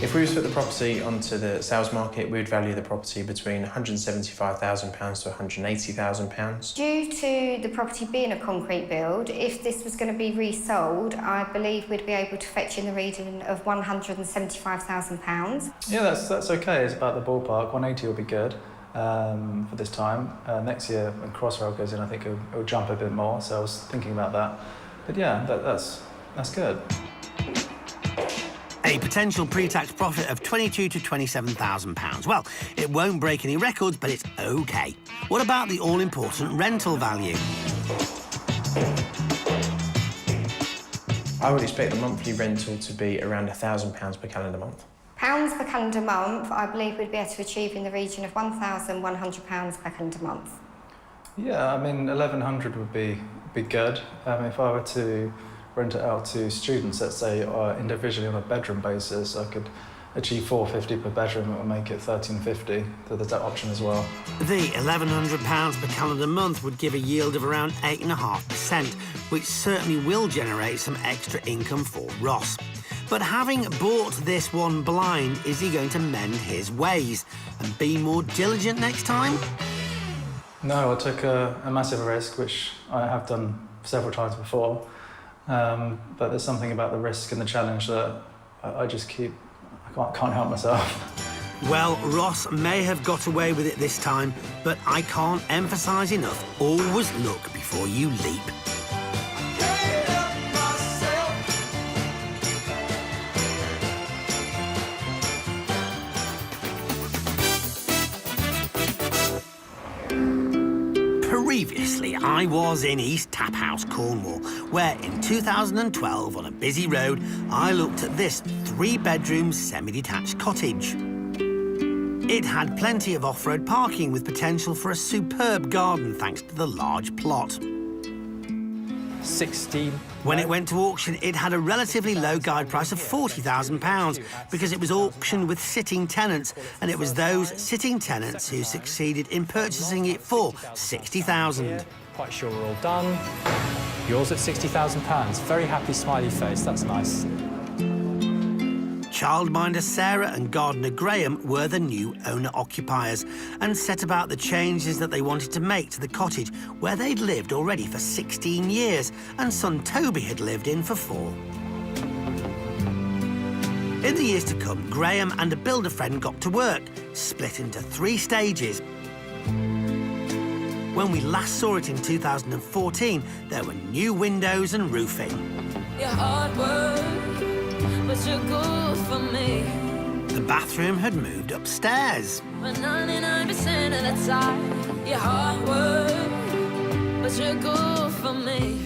If we were to put the property onto the sales market, we would value the property between £175,000 to £180,000. Due to the property being a concrete build, if this was going to be resold, I believe we'd be able to fetch in the region of £175,000. Yeah, that's okay. It's about the ballpark. 180 will be good for this time. Next year, when Crossrail goes in, I think it'll jump a bit more, so I was thinking about that. But yeah, that's good. A potential pre-tax profit of £22,000 to £27,000. Well, it won't break any records, but it's OK. What about the all-important rental value? I would expect the monthly rental to be around £1,000 per calendar month. Pounds per calendar month, I believe we'd be able to achieve in the region of £1,100 per calendar month. Yeah, I mean, 1,100 would be good. If I were to rent it out to students, let's say, individually on a bedroom basis, I could achieve $450 per bedroom, it will make it $1,350. So there's that option as well. The £1,100 per calendar month would give a yield of around 8.5%, which certainly will generate some extra income for Ross. But having bought this one blind, is he going to mend his ways and be more diligent next time? No, I took a massive risk, which I have done several times before. But there's something about the risk and the challenge that I can't help myself. Well, Ross may have got away with it this time, but I can't emphasise enough, always look before you leap. Previously, I was in East Taphouse, Cornwall, where in 2012, on a busy road, I looked at this 3-bedroom semi-detached cottage. It had plenty of off-road parking with potential for a superb garden thanks to the large plot. 16. When it went to auction, it had a relatively low guide price of £40,000 because it was auctioned with sitting tenants, and it was those sitting tenants who succeeded in purchasing it for £60,000. Quite sure we're all done. Yours at £60,000. Very happy smiley face, that's nice. Childminder Sarah and gardener Graham were the new owner-occupiers and set about the changes that they wanted to make to the cottage, where they'd lived already for 16 years and son Toby had lived in for 4. In the years to come, Graham and a builder friend got to work, split into 3 stages. When we last saw it in 2014, there were new windows and roofing. Your hard work, but you're good for me. The bathroom had moved upstairs. But 99% of the time, your hard work, but you're good for me.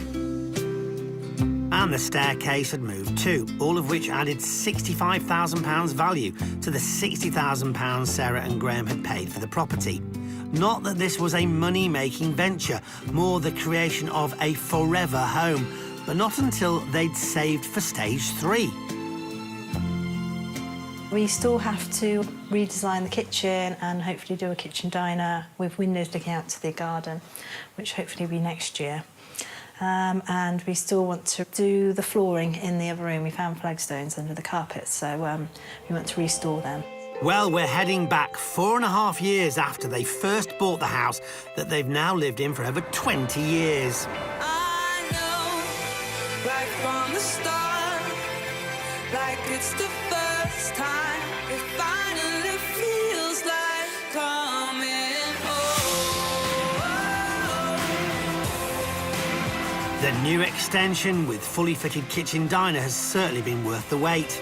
And the staircase had moved too, all of which added £65,000 value to the £60,000 Sarah and Graham had paid for the property. Not that this was a money-making venture, more the creation of a forever home, but not until they'd saved for stage 3. We still have to redesign the kitchen and hopefully do a kitchen diner with windows looking out to the garden, which hopefully will be next year. And we still want to do the flooring in the other room. We found flagstones under the carpet, so we want to restore them. Well, we're heading back 4.5 years after they first bought the house that they've now lived in for over 20 years. I know, right from the start, like it's the first time, it finally feels like coming home. The new extension with fully fitted kitchen diner has certainly been worth the wait.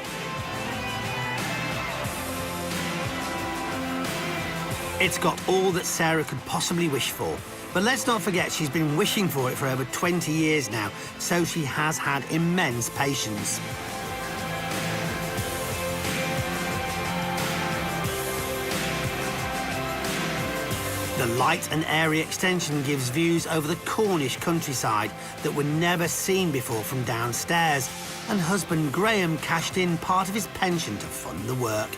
It's got all that Sarah could possibly wish for. But let's not forget she's been wishing for it for over 20 years now, so she has had immense patience. The light and airy extension gives views over the Cornish countryside that were never seen before from downstairs, and husband Graham cashed in part of his pension to fund the work.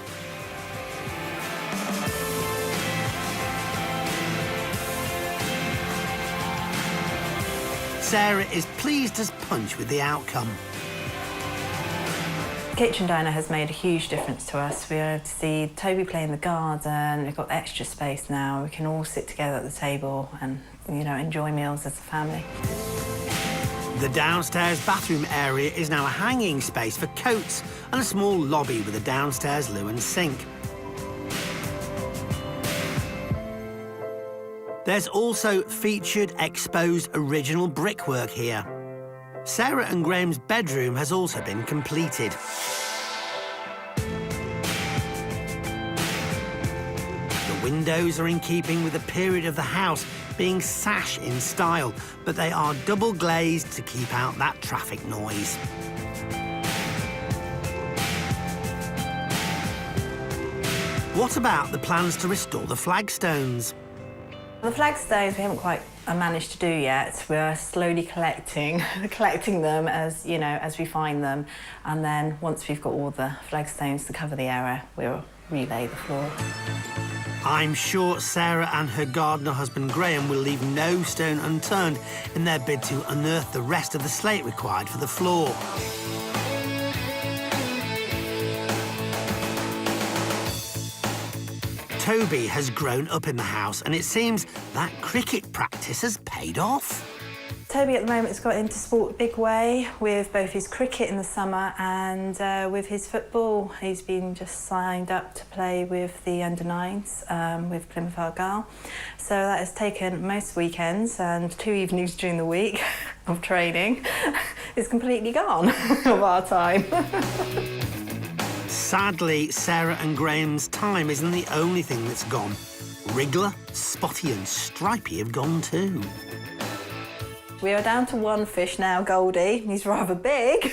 Sarah is pleased as punch with the outcome. The kitchen diner has made a huge difference to us. We're able to see Toby play in the garden, we've got extra space now, we can all sit together at the table and, you know, enjoy meals as a family. The downstairs bathroom area is now a hanging space for coats and a small lobby with a downstairs loo and sink. There's also featured exposed original brickwork here. Sarah and Graham's bedroom has also been completed. The windows are in keeping with the period of the house, being sash in style, but they are double glazed to keep out that traffic noise. What about the plans to restore the flagstones? The flagstones we haven't quite managed to do yet. We're slowly collecting them as, you know, as we find them. And then once we've got all the flagstones to cover the area, we'll relay the floor. I'm sure Sarah and her gardener husband Graham will leave no stone unturned in their bid to unearth the rest of the slate required for the floor. Toby has grown up in the house, and it seems that cricket practice has paid off. Toby at the moment has got into sport a big way with both his cricket in the summer and with his football. He's been just signed up to play with the under-9s with Plymouth Argyle. So that has taken most weekends and 2 evenings during the week of training. It's completely gone of our time. Sadly, Sarah and Graham's time isn't the only thing that's gone. Wriggler, Spotty and Stripey have gone too. We are down to one fish now, Goldie. He's rather big.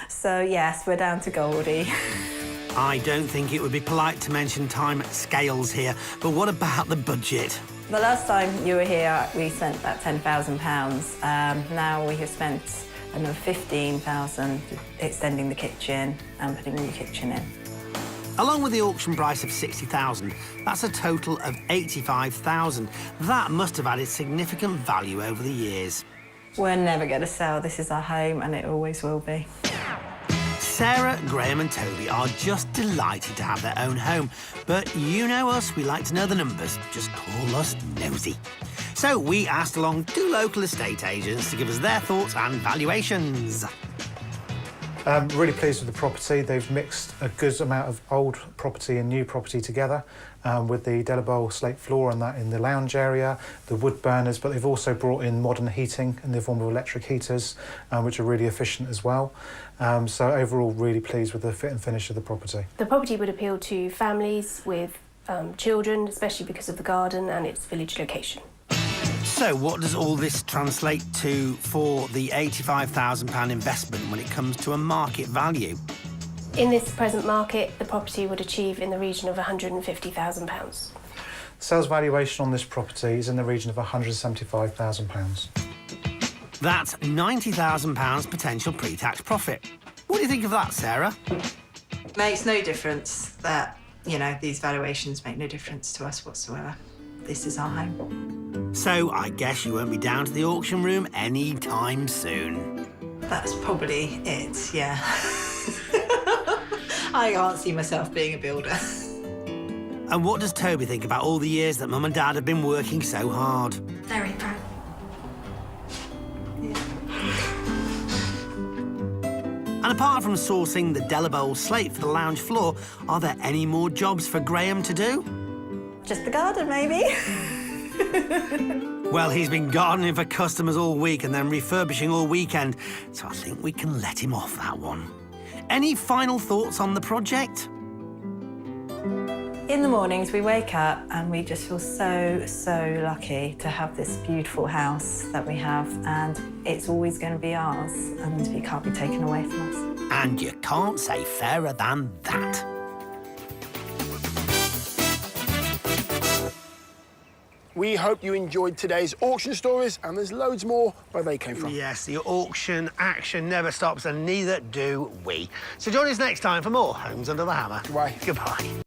So, yes, we're down to Goldie. I don't think it would be polite to mention time scales here, but what about the budget? The last time you were here, we spent about £10,000. Now we have spent another £15,000 extending the kitchen and putting a new kitchen in. Along with the auction price of £60,000, that's a total of £85,000. That must have added significant value over the years. We're never going to sell. This is our home and it always will be. Sarah, Graham and Toby are just delighted to have their own home. But you know us, we like to know the numbers. Just call us nosy. So we asked along 2 local estate agents to give us their thoughts and valuations. Really pleased with the property. They've mixed a good amount of old property and new property together with the Delabole slate floor and that in the lounge area, the wood burners, but they've also brought in modern heating in the form of electric heaters, which are really efficient as well. So overall, really pleased with the fit and finish of the property. The property would appeal to families with children, especially because of the garden and its village location. So what does all this translate to for the £85,000 investment when it comes to a market value? In this present market, the property would achieve in the region of £150,000. Sales valuation on this property is in the region of £175,000. That's £90,000 potential pre-tax profit. What do you think of that, Sarah? Makes no difference that, you know, these valuations make no difference to us whatsoever. This is our home. So I guess you won't be down to the auction room anytime soon. That's probably it, yeah. I can't see myself being a builder. And what does Toby think about all the years that Mum and Dad have been working so hard? Very proud. And apart from sourcing the Delabole slate for the lounge floor, are there any more jobs for Graham to do? Just the garden, maybe. Well, he's been gardening for customers all week and then refurbishing all weekend, so I think we can let him off that one. Any final thoughts on the project? In the mornings, we wake up and we just feel so, so lucky to have this beautiful house that we have, and it's always going to be ours, and it can't be taken away from us. And you can't say fairer than that. We hope you enjoyed today's auction stories, and there's loads more where they came from. Yes, the auction action never stops, and neither do we. So join us next time for more Homes Under the Hammer. Goodbye. Goodbye.